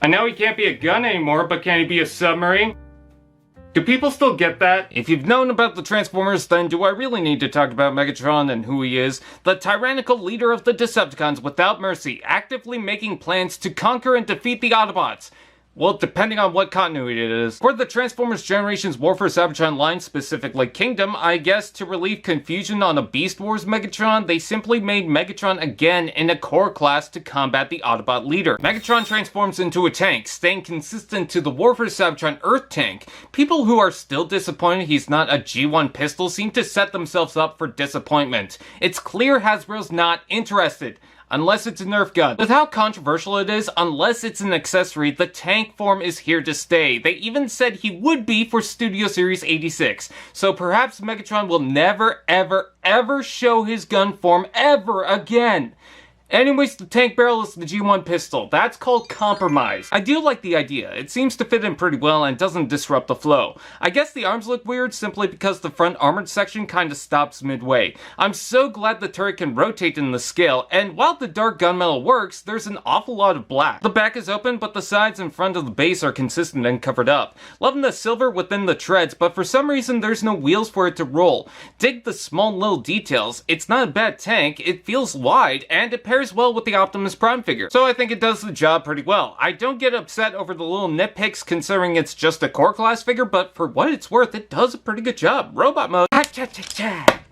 I know he can't be a gun anymore, but can he be a submarine? Do people still get that? If you've known about the Transformers, then do I really need to talk about Megatron and who he is? The tyrannical leader of the Decepticons without mercy, actively making plans to conquer and defeat the Autobots. Well, depending on what continuity it is. For the Transformers Generations Warfare Cybertron line, specifically Kingdom, I guess to relieve confusion on a Beast Wars Megatron, they simply made Megatron again in a core class to combat the Autobot leader. Megatron transforms into a tank, staying consistent to the Warfare Cybertron Earth tank. People who are still disappointed he's not a G1 pistol seem to set themselves up for disappointment. It's clear Hasbro's not interested. Unless it's a Nerf gun. With how controversial it is, unless it's an accessory, the tank form is here to stay. They even said he would be for Studio Series 86. So perhaps Megatron will never, ever show his gun form ever again. Anyways, the tank barrel is the G1 pistol. That's called compromise. I do like the idea. It seems to fit in pretty well and doesn't disrupt the flow. I guess the arms look weird simply because the front armored section kinda stops midway. I'm so glad the turret can rotate in the scale, and while the dark gunmetal works, there's an awful lot of black. The back is open, but the sides and front of the base are consistent and covered up. Loving the silver within the treads, but for some reason there's no wheels for it to roll. Dig the small little details. It's not a bad tank, it feels wide, and it pairs well with the Optimus Prime figure, so I think it does the job pretty well. I don't get upset over the little nitpicks considering it's just a core class figure, but for what it's worth, it does a pretty good job. Robot mode.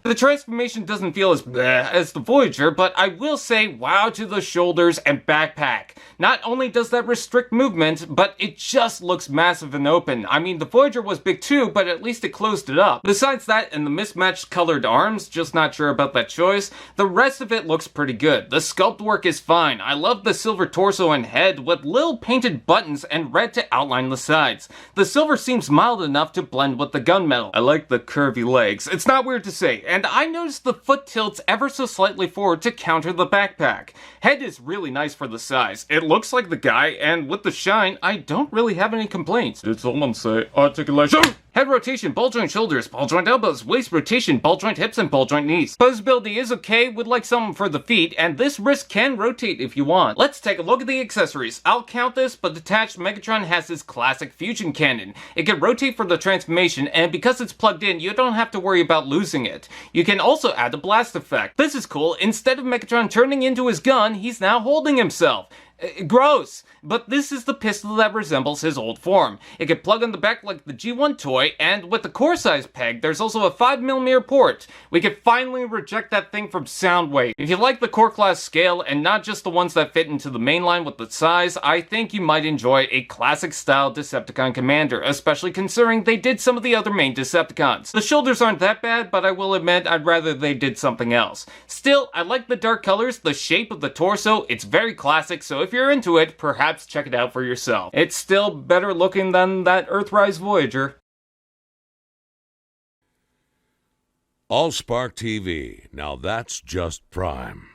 The transformation doesn't feel as bleh as the Voyager, but I will say wow to the shoulders and backpack. Not only does that restrict movement, but it just looks massive and open. I mean, the Voyager was big too, but at least it closed it up. Besides that and the mismatched colored arms, just not sure about that choice, the rest of it looks pretty good. The sculpt work is fine. I love the silver torso and head with little painted buttons and red to outline the sides. The silver seems mild enough to blend with the gunmetal. I like the curvy legs. It's not weird to say. And I noticed the foot tilts ever so slightly forward to counter the backpack. Head is really nice for the size. It looks like the guy, and with the shine, I don't really have any complaints. Did someone say articulation? Head rotation, ball joint shoulders, ball joint elbows, waist rotation, ball joint hips, and ball joint knees. Posability is okay, would like something for the feet, and this wrist can rotate if you want. Let's take a look at the accessories. I'll count this, but detached Megatron has his classic fusion cannon. It can rotate for the transformation, and because it's plugged in, you don't have to worry about losing it. You can also add a blast effect. This is cool. Instead of Megatron turning into his gun, he's now holding himself. Gross, but this is the pistol that resembles his old form. It can plug on the back like the G1 toy, and with the core size peg, there's also a 5mm port. We can finally reject that thing from Soundwave. If you like the core class scale, and not just the ones that fit into the mainline with the size, I think you might enjoy a classic style Decepticon commander, especially considering they did some of the other main Decepticons. The shoulders aren't that bad, but I will admit I'd rather they did something else. Still, I like the dark colors, the shape of the torso, it's very classic, so if you're into it, perhaps check it out for yourself. It's still better looking than that Earthrise Voyager. Allspark TV. Now that's just prime.